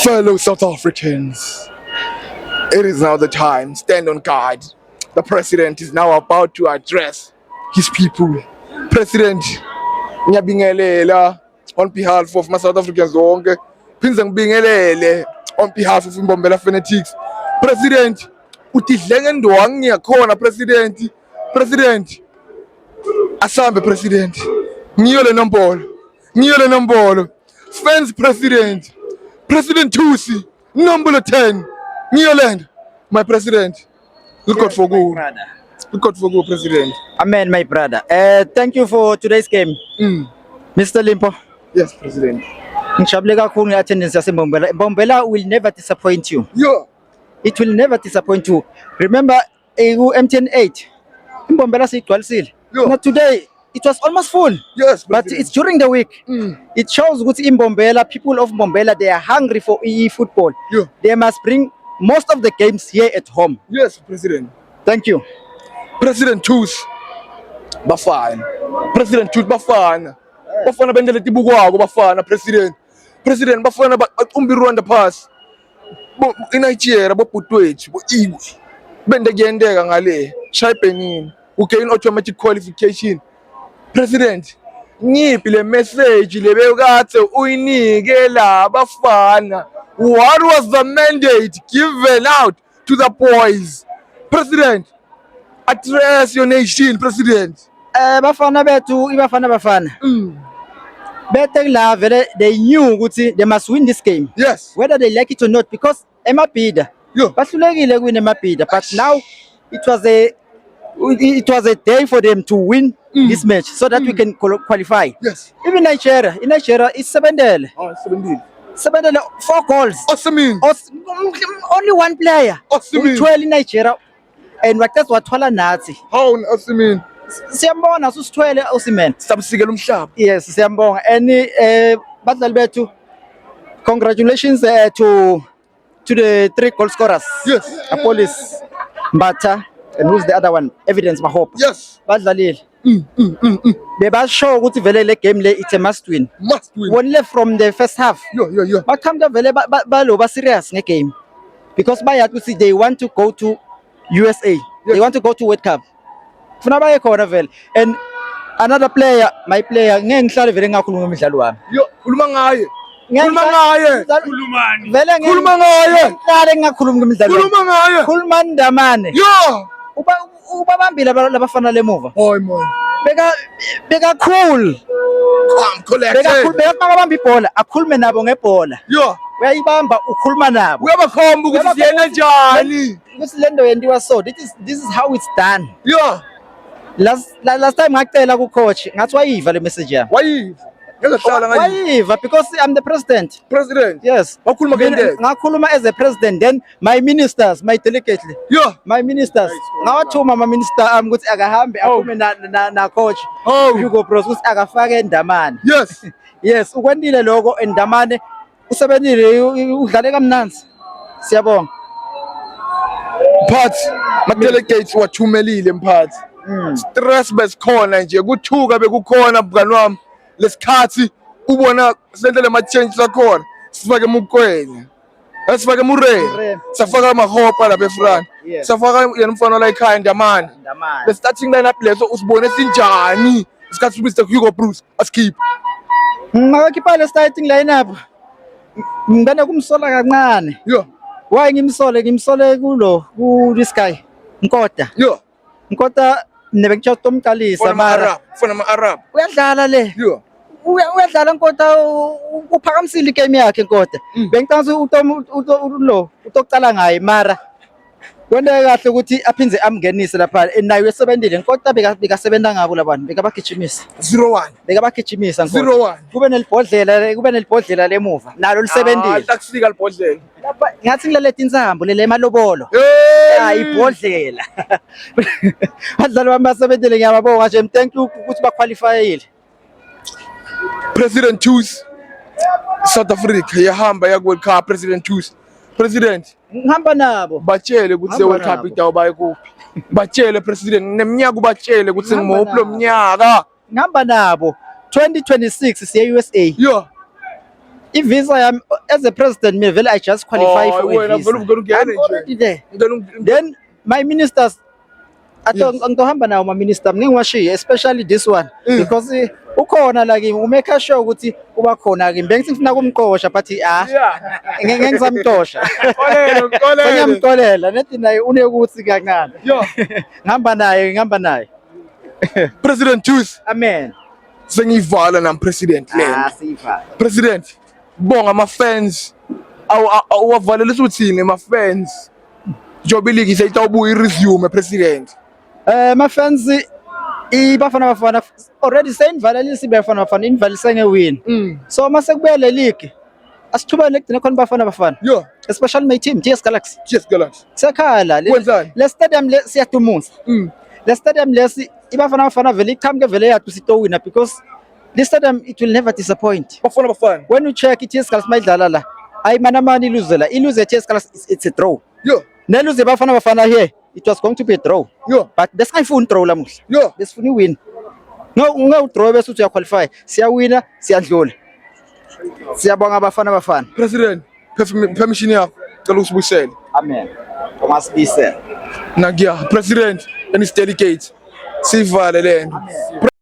Fellow South Africans, it is now the time. Stand on guard. The president is now about to address his people. President, ngiyabingelela on behalf of my South Africans wonke. Phinza ngibingelele on behalf of Mbombela Fanatics. President, uthi dlenge ndwangu ngiyakhona president. President, asambe president. Ngiyo le nombolo. Fans president. President Thusi, number 10. Ngiyoland, my president. Look out for go. Look out for go, president. Amen, my brother. Thank you for today's game. Mr. Limpo. Yes, president. Ngijabule kakhulu nge-attendance yaseMbombela. Mbombela will never disappoint you. Yeah. It will never disappoint you. Remember, MTN 8. Mbombela siyigcwalisile. Yeah. Now today, it was almost full. Yes, but president. it's during the week. It shows that in Mbombela, people of Mbombela, they are hungry for EE football. Yeah. They must bring most of the games here at home. Yes, president. Thank you. President Thusi bafana. President Thusi bafana. Bafana bendele tibukwako bafana president. President bafana umbi Rwanda pass. Bo iNigeria bo Butwethu bo Igwe. Bende kuyendeka ngale. Shaypenini. Ugain automatic qualification. President, ngiphi le message lebekade uyinike la bafana? What was the mandate given out to the boys? President, address your nation, President. Bafana bethu, ibafana. Better la vele they knew ukuthi they must win this game. Yes. Whether they like it or not, because emabhida. Yeah. Bahlulekile kuwina emabhida, but now it was a day for them to win this match so that we can qualify. Yes. Even Nigeria is Sebendele. Oh, 17. Sebendele 4 goals. Osimhen. Only one player. Osimhen. 12 in Nigeria. And that's what Twala Nazi. How Osimhen? Siyambonga susithwele Osimhen. Samsikela umhlaba. Yes, siyambonga. And badlali bethu, congratulations to the 3 goal scorers. Yes. Police Mbata. And who's the other one? Evidence Mahope. Yes. Badlalile. Bebasho ukuthi vele le game le it's a must win. Must win. Only from the first half. Yeah. Bakhamba vele baloba serious nge-game. Because bayathi ukuthi they want to go to USA. Yes. They want to go to World Cup. Funa baye khona vele. And another player, my player, ngeke ngihlale vele ngakhuluma umdlalo wami. Yo, khuluma ngaye. Vele khuluma ngaye. Ngihlale ngakhuluma umdlalo. Khuluma ngaye. Khuluma Ndamane. Yo. Ubabambile labafana lemuva. Hoy man. Beka cool. Calm, collected. Beka mabamba ibhola, akhulume nabo ngebhola. Yo. Uyayibamba ukhuluma nabo. Uyabakhomba ukuthi siyena njani. Ukuthi lento yenziwa so. This is how it's done. Yo. Last time ngacela ku coach, ngathi wayiva le message yami. Wayiva. Ngizohlala ngayiva. Wayiva because I'm the president. President. Yes. Wakhuluma ngendlela. Ngakhuluma as a president, then my ministers, my delegate. Yo. My ministers. Ngawathuma ama minister ami ukuthi akahambe aphume na coach. Hugo Bros ukuthi akafake Ndamane. Yes. Yes, ukwendile lokho Ndamane usebenzile udlale kamnanzi. Siyabonga. Mphathi, ma delegates wathumelile mphathi. Stress besikhona nje kuthuka bekukhona bukani wami. Lesikhathi ubona sendele ama change sakhona. Sifake emukwenya. Sifake emureni. Safaka amahopa lapha eFront. Safaka yena umfana la ekhaya Ndamane. The starting lineup leso usibone sinjani. Isikhathi Mr. Hugo Bruce asikhipha. Ngakakhipha le starting lineup. Ngibane kumsola kancane. Yo. Why ngimsole ku this guy. Nkota. Yo. Nkota nebekuthiwa uTomqalisa mara. Funa ama-Arab. Uyadlala le. Yo. Uyadlala Nkota uphakamisile igame yakhe Nkota. Bengicanga utokucala ngaye mara. Kwendeka kahle ukuthi aphinze amngenise lapha nayo esebenzile Nkota bekasebenza ngabo labantu bekabagijimisa 0-1 bekabagijimisa Nkota 0-1 kube nelibhodlela lemuva nalo lisebenzile takusika libhodlela ngathi ngilaleta insambo lele emalobolo ibhodlela badlali bami basebenzile ngiyababonga nje thank you ukuthi baqualifyile. President Thusi South Africa yahamba ya World Cup. President Thusi President ngihamba nabo batshele ukuthi World Cup idawubaye kuphi. Batshele president neminyaka ubatshele ukuthi ngimuphi lo mnyaka. Ngihamba nabo 2026 siya USA. Yeah. I-visa yami as a president mina vele I just qualify for a wena visa. vele uvela ungena I'm already there. nje. Then my ministers Yes. angitohamba nawo ma minister ngingiwashiye especially this one because ukhona la kimi umake sure ukuthi kuba khona kimi bengithi ngifuna kumqosha but Yeah. ngizamtosha Kolelo. ngiyamtolela nethi naye unekuthi kancane Yeah. ngihamba naye President choose. amen Sengivala nam president le. sifa President, bonga ama fans. Awuvalelisa uthini ama fans? Job League sayitawubuya i-resume president. ma fans Bafana already sayinivalelisa Bafana inivalise ngewin so mase kubuya le league asithubele kugcina khona Bafana Yeah. especially my team GS Galaxy Cheers Galaxy. sekhala Kwenzani? le stadium le siyadumuza le stadium lesi Bafana vele iqhamuke vele yadu sitowina because this stadium it will never disappoint. Bafana. When you check TS Galaxy mayidlala la ayi manamani ilose la ilose TS Galaxy it's a draw Yeah. nelose Bafana here it was going to be a draw Yeah. but besingayifuni draw lamuhla Yeah. besifuna win no draw bese uthi uyaqualify siyawina siyadlula siyabonga Bafana President, permission yakho cela usibuyisele. amen umasibise Nagiya President and his delegates. Sivale lento.